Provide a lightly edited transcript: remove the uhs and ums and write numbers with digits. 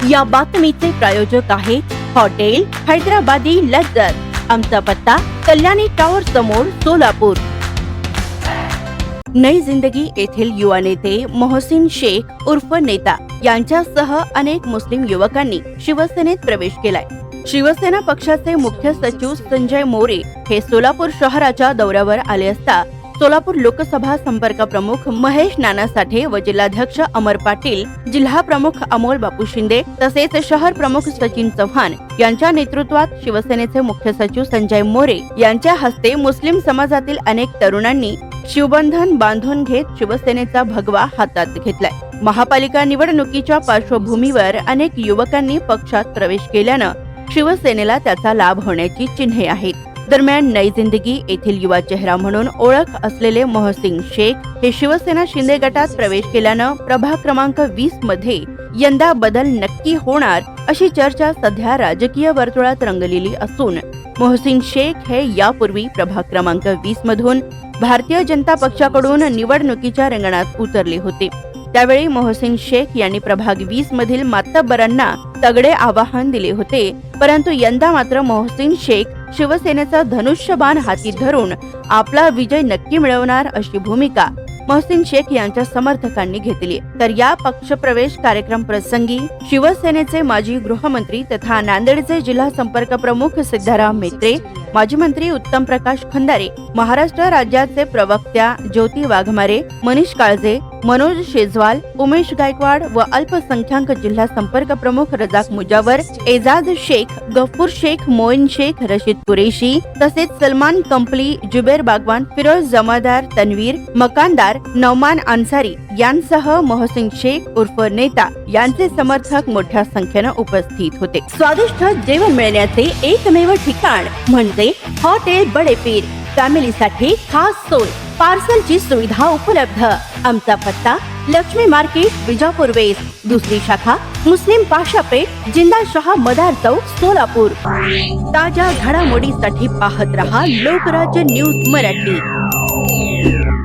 या बातमीचे प्रायोजक आहे हॉटेल हैदराबादी लज्जत। आमचा पत्ता कल्याणी टावर समोर सोलापूर। नई जिंदगी येथील युवा नेते मोहसिन शेख उर्फ नेता यांच्यासह अनेक मुस्लिम युवकांनी शिवसेनेत प्रवेश केलाय। शिवसेना पक्षाचे मुख्य सचिव संजय मोरे हे सोलापूर शहराच्या दौऱ्यावर आले असता सोलापूर लोकसभा संपर्क प्रमुख महेश नाना साठे व जिल्हाध्यक्ष अमर पाटील, जिल्हा प्रमुख अमोल बापू शिंदे तसेच शहर प्रमुख सचिन चव्हाण यांच्या नेतृत्वात शिवसेनेचे मुख्य सचिव संजय मोरे यांच्या हस्ते मुस्लिम समाजातील अनेक तरुणांनी शिवबंधन बांधून घेत शिवसेनेचा भगवा हातात घेतलाय। महापालिका निवडणुकीच्या पार्श्वभूमीवर अनेक युवकांनी पक्षात प्रवेश केल्यानं शिवसेनेला त्याचा लाभ होण्याची चिन्हे आहेत। दरम्यान नई जिंदगी येथील युवा चेहरा म्हणून ओळख असलेले मोहसिन शेख हे शिवसेना शिंदे गटात प्रवेश केल्यानं प्रभाग क्रमांक 20 मध्ये यंदा बदल नक्की होणार अशी चर्चा सध्या राजकीय वर्तुळात रंगलेली असून मोहसिन शेख हे यापूर्वी प्रभाग क्रमांक 20 मधून भारतीय जनता पक्षाकडून निवडणुकीच्या रिंगणात उतरले होते। त्यावेळी मोहसिन शेख यांनी प्रभाग 20 मधील मातब्बरांना तगडे आवाहन दिले होते, परंतु यंदा मात्र मोहसिन शेख शिवसेनेचा धनुष्यबाण हाती धरून आपला विजय नक्की मिळवणार अशी भूमिका मोहसिन शेख यांच्या समर्थकांनी घेतली। तर या पक्षप्रवेश कार्यक्रम प्रसंगी शिवसेनेचे माजी गृहमंत्री तथा नांदेडचे जिल्हा संपर्क प्रमुख सिद्धाराम मेत्रे, माजी मंत्री उत्तम प्रकाश खंदारे, महाराष्ट्र राज्याचे प्रवक्त्या ज्योती वाघमारे, मनीष काळजे, मनोज शेजवाल, उमेश गायकवाड व अल्पसंख्याक जिल्हा संपर्क प्रमुख रजाक मुजावर, एजाज शेख, गफूर शेख, मोईन शेख, रशीद कुरेशी तसेच सलमान कंपली, जुबेर बागवान, फिरोज जमादार, तन्वीर मकानदार, नौमान अन्सारी यांसह मोहसिन शेख उर्फ नेता यांचे समर्थक मोठ्या संख्येने उपस्थित होते। स्वादिष्ट जेवण मिळण्याचे एकमेव ठिकाण म्हणजे हॉटेल बडे पीर। फॅमिलीसाठी खास सोय, पार्सलची सुविधा उपलब्ध। आमचा पत्ता लक्ष्मी मार्केट विजापूर वेस्ट, दुसरी शाखा मुस्लिम पाशापेठ, जिंदाशाह मदार चौक सोलापूर। ताज्या घडामोडीसाठी पाहत रहा लोकराज्य न्यूज मराठी।